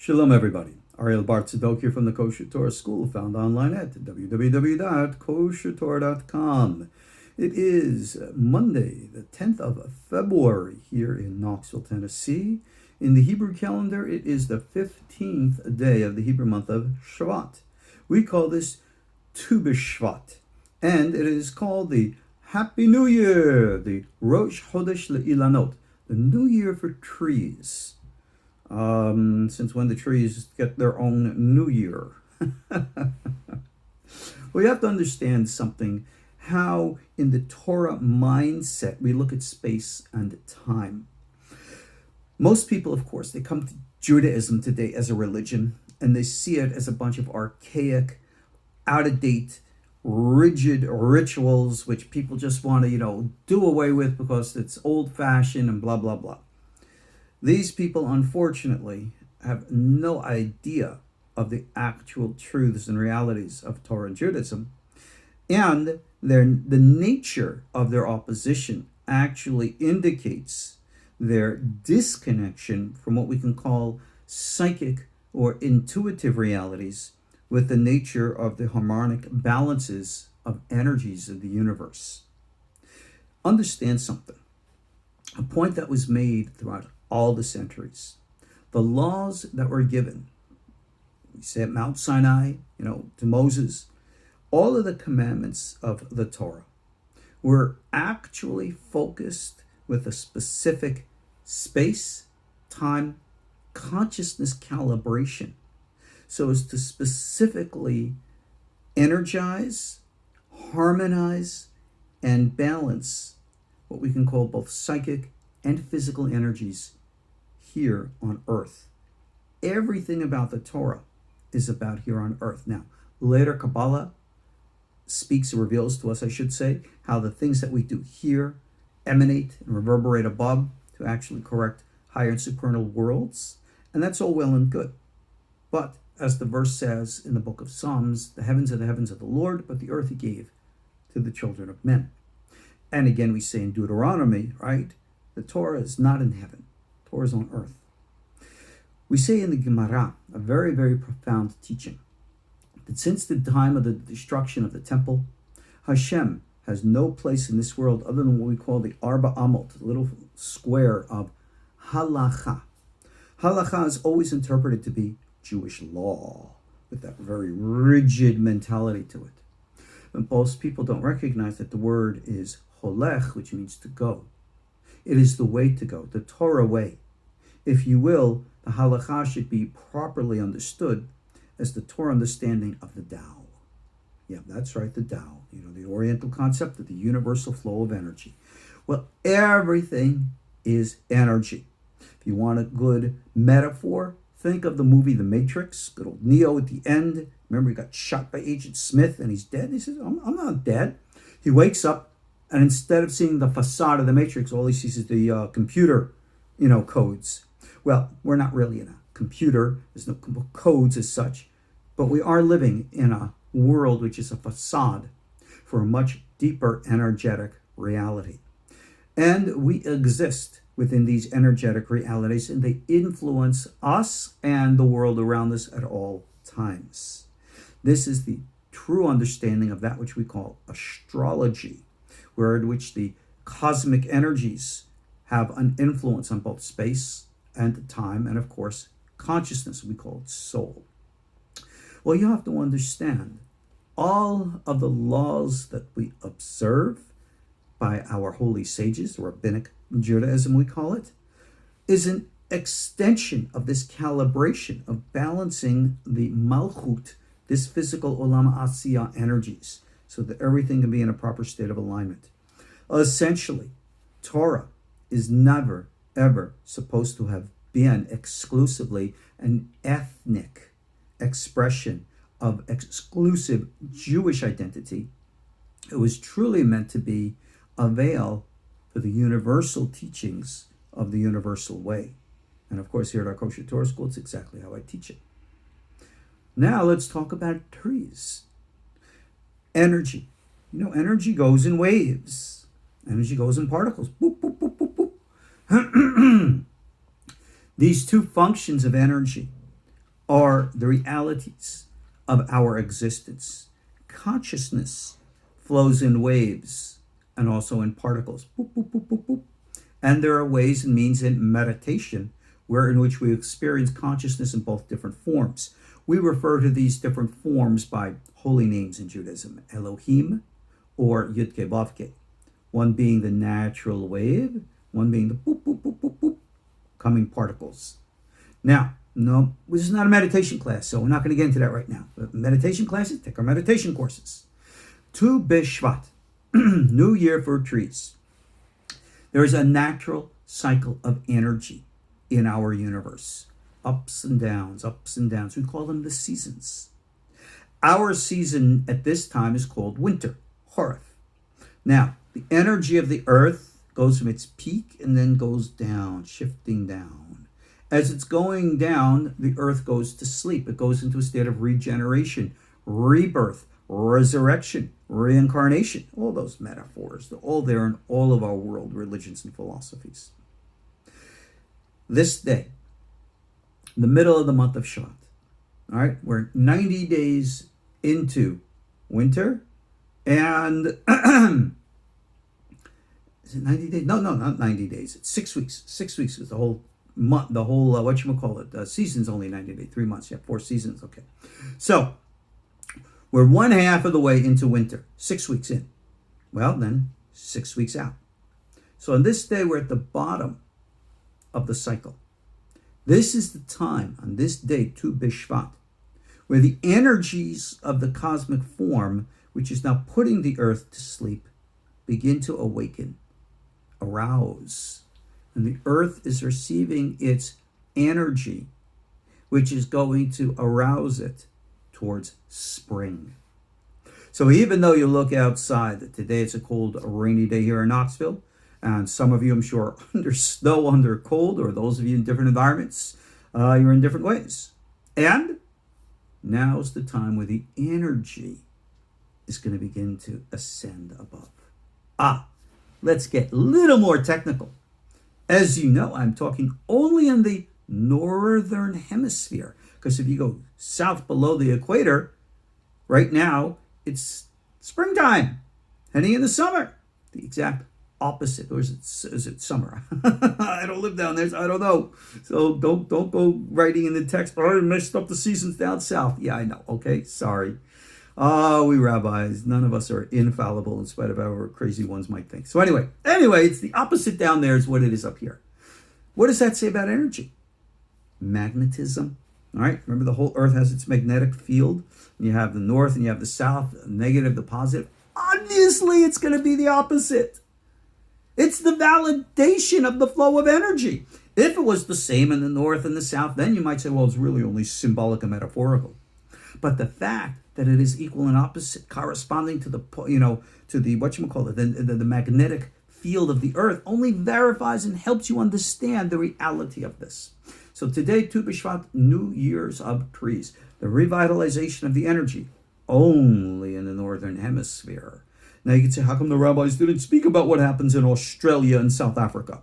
Shalom, everybody. Ariel Tzadok here from the KosherTorah School, found online at www.koshertorah.com. It is Monday, the 10th of February, here in Knoxville, Tennessee. In the Hebrew calendar, it is the 15th day of the Hebrew month of Shvat. We call this Tu B'Shvat, and it is called the Happy New Year, the Rosh Chodesh Le'ilanot, the New Year for trees. Since when the trees get their own new year. We have to understand something, how in the Torah mindset we look at space and time. Most people, of course, they come to Judaism today as a religion, and they see it as a bunch of archaic, out-of-date, rigid rituals which people just want to, do away with because it's old-fashioned and blah, blah, blah. These people, unfortunately, have no idea of the actual truths and realities of Torah and Judaism, and the nature of their opposition actually indicates their disconnection from what we can call psychic or intuitive realities with the nature of the harmonic balances of energies of the universe. Understand something. A point that was made throughout all the centuries. The laws that were given, we say at Mount Sinai, to Moses, all of the commandments of the Torah were actually focused with a specific space, time, consciousness calibration, so as to specifically energize, harmonize, and balance what we can call both psychic and physical energies here on earth. Everything about the Torah is about here on earth. Now, later Kabbalah speaks or reveals to us, I should say, how the things that we do here emanate and reverberate above to actually correct higher and supernal worlds. And that's all well and good. But as the verse says in the book of Psalms, the heavens are the heavens of the Lord, but the earth he gave to the children of men. And again, we say in Deuteronomy, right? The Torah is not in heaven. Torah is on earth. We say in the Gemara, a very, very profound teaching, that since the time of the destruction of the temple, Hashem has no place in this world other than what we call the Arba Amot, the little square of Halakha. Halakha is always interpreted to be Jewish law, with that very rigid mentality to it. But most people don't recognize that the word is holech, which means to go. It is the way to go, the Torah way. If you will, the halakha should be properly understood as the Torah understanding of the Dowel. Yeah, that's right, the Dowel. The Oriental concept of the universal flow of energy. Well, everything is energy. If you want a good metaphor, think of the movie The Matrix. Good old Neo at the end. Remember, he got shot by Agent Smith and he's dead. He says, I'm not dead. He wakes up, and instead of seeing the facade of the Matrix, all he sees is the computer, codes. Well, we're not really in a computer. There's no codes as such. But we are living in a world which is a facade for a much deeper energetic reality. And we exist within these energetic realities, and they influence us and the world around us at all times. This is the true understanding of that which we call astrology, where in which the cosmic energies have an influence on both space and time, and of course, consciousness, we call it soul. Well, you have to understand, all of the laws that we observe by our holy sages, rabbinic Judaism we call it, is an extension of this calibration of balancing the malchut, this physical olam asiya energies, so that everything can be in a proper state of alignment. Essentially, Torah is never, ever supposed to have been exclusively an ethnic expression of exclusive Jewish identity. It was truly meant to be a veil for the universal teachings of the universal way. And of course, here at our KosherTorah School, it's exactly how I teach it. Now let's talk about trees. Energy. Energy goes in waves. Energy goes in particles. Boop, boop, boop, boop, boop. These two functions of energy are the realities of our existence. Consciousness flows in waves and also in particles. Boop, boop, boop, boop, boop. And there are ways and means in meditation in which we experience consciousness in both different forms. We refer to these different forms by holy names in Judaism, Elohim or Yudke Vavke. One being the natural wave, one being the boop, boop, boop, boop, boop, coming particles. Now, no, this is not a meditation class, so we're not going to get into that right now. But meditation classes, take our meditation courses. Tu B'Shvat, New Year for trees. There is a natural cycle of energy in our universe. Ups and downs, ups and downs. We call them the seasons. Our season at this time is called winter, Horeth. Now, the energy of the earth goes from its peak and then goes down, shifting down. As it's going down, the earth goes to sleep. It goes into a state of regeneration, rebirth, resurrection, reincarnation. All those metaphors, they're all there in all of our world religions and philosophies. This day, the middle of the month of Shvat, all right, we're 90 days into winter, and is it 90 days? No, not 90 days. It's 6 weeks. 6 weeks is the whole month, the whole, season's only 90 days, 3 months. Yeah, 4 seasons. Okay. So we're one half of the way into winter, 6 weeks in. Well, then 6 weeks out. So on this day, we're at the bottom of the cycle. This is the time, on this day, Tu B'Shvat, where the energies of the cosmic form, which is now putting the earth to sleep, begin to awaken, arouse. And the earth is receiving its energy, which is going to arouse it towards spring. So even though you look outside, today it's a cold, rainy day here in Knoxville, and some of you, I'm sure, under snow, under cold, or those of you in different environments, you're in different ways. And now's the time where the energy is going to begin to ascend above. Let's get a little more technical. As you know, I'm talking only in the Northern Hemisphere, because if you go south below the equator, right now, it's springtime, heading into summer. The exact opposite, or is it summer? I don't live down there, so I don't know. So don't go writing in the text, I messed up the seasons down south. Yeah, I know. Okay, sorry. We rabbis, none of us are infallible in spite of our crazy ones might think. So anyway, it's the opposite down there is what it is up here. What does that say about energy? Magnetism. All right, remember the whole earth has its magnetic field. You have the north and you have the south, the negative, the positive. Obviously, it's going to be the opposite. It's the validation of the flow of energy. If it was the same in the north and the south, then you might say, well, it's really only symbolic and metaphorical. But the fact that it is equal and opposite, corresponding to the, the magnetic field of the earth, only verifies and helps you understand the reality of this. So today, Tu B'Shvat, New Year's of trees, the revitalization of the energy, only in the Northern Hemisphere. Now you can say, how come the rabbis didn't speak about what happens in Australia and South Africa?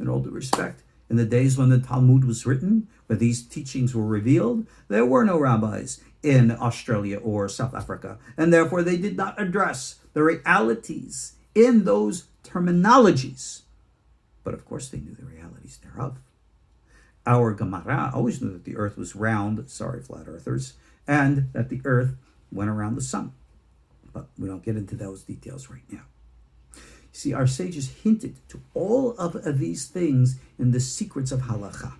In all due respect, in the days when the Talmud was written, where these teachings were revealed, there were no rabbis in Australia or South Africa, and therefore they did not address the realities in those terminologies. But of course they knew the realities thereof. Our Gemara always knew that the earth was round, sorry flat earthers, and that the earth went around the sun. But we don't get into those details right now. See, our sages hinted to all of these things in the secrets of Halakha.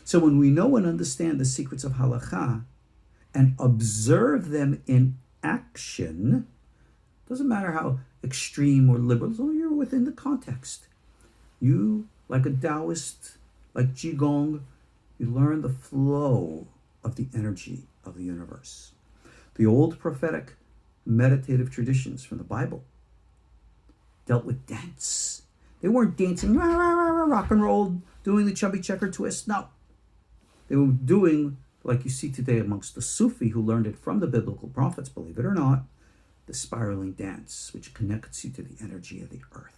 So when we know and understand the secrets of Halakha and observe them in action, doesn't matter how extreme or liberal, as long as you're within the context. You, like a Taoist, like Qigong, you learn the flow of the energy of the universe. The old prophetic meditative traditions from the Bible dealt with dance. They weren't dancing, rah, rah, rah, rah, rock and roll, doing the chubby checker twist. No. They were doing, like you see today amongst the Sufi who learned it from the biblical prophets, believe it or not, the spiraling dance, which connects you to the energy of the earth.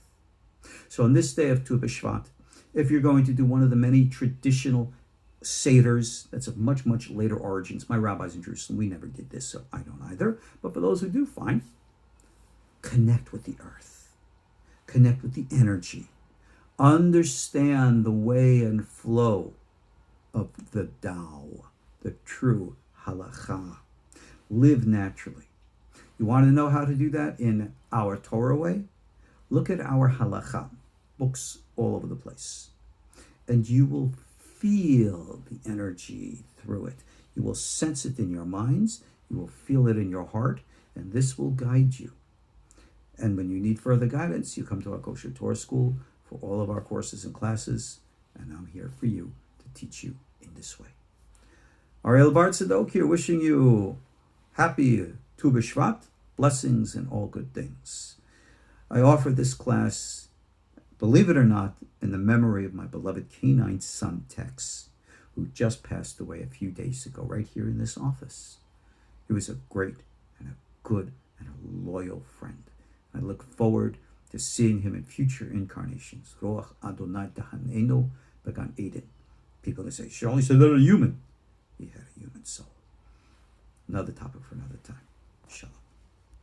So on this day of Tu B'Shvat, if you're going to do one of the many traditional Seders, that's of much, much later origins. My rabbis in Jerusalem, we never did this, so I don't either. But for those who do, fine. Connect with the earth. Connect with the energy. Understand the way and flow of the Dao, the true Halakha. Live naturally. You want to know how to do that in our Torah way? Look at our Halakha, books all over the place. And you will feel the energy through it. You will sense it in your minds. You will feel it in your heart. And this will guide you. And when you need further guidance, you come to our KosherTorah School for all of our courses and classes. And I'm here for you to teach you in this way. Ariel Tzadok here, wishing you happy Tu B'Shvat, blessings and all good things. I offer this class, believe it or not, in the memory of my beloved canine son, Tex, who just passed away a few days ago, right here in this office. He was a great and a good and a loyal friend. I look forward to seeing him in future incarnations. Roach Adonai Tahanenu Began Eden. People that say, she only said that a human. He had a human soul. Another topic for another time. Shalom.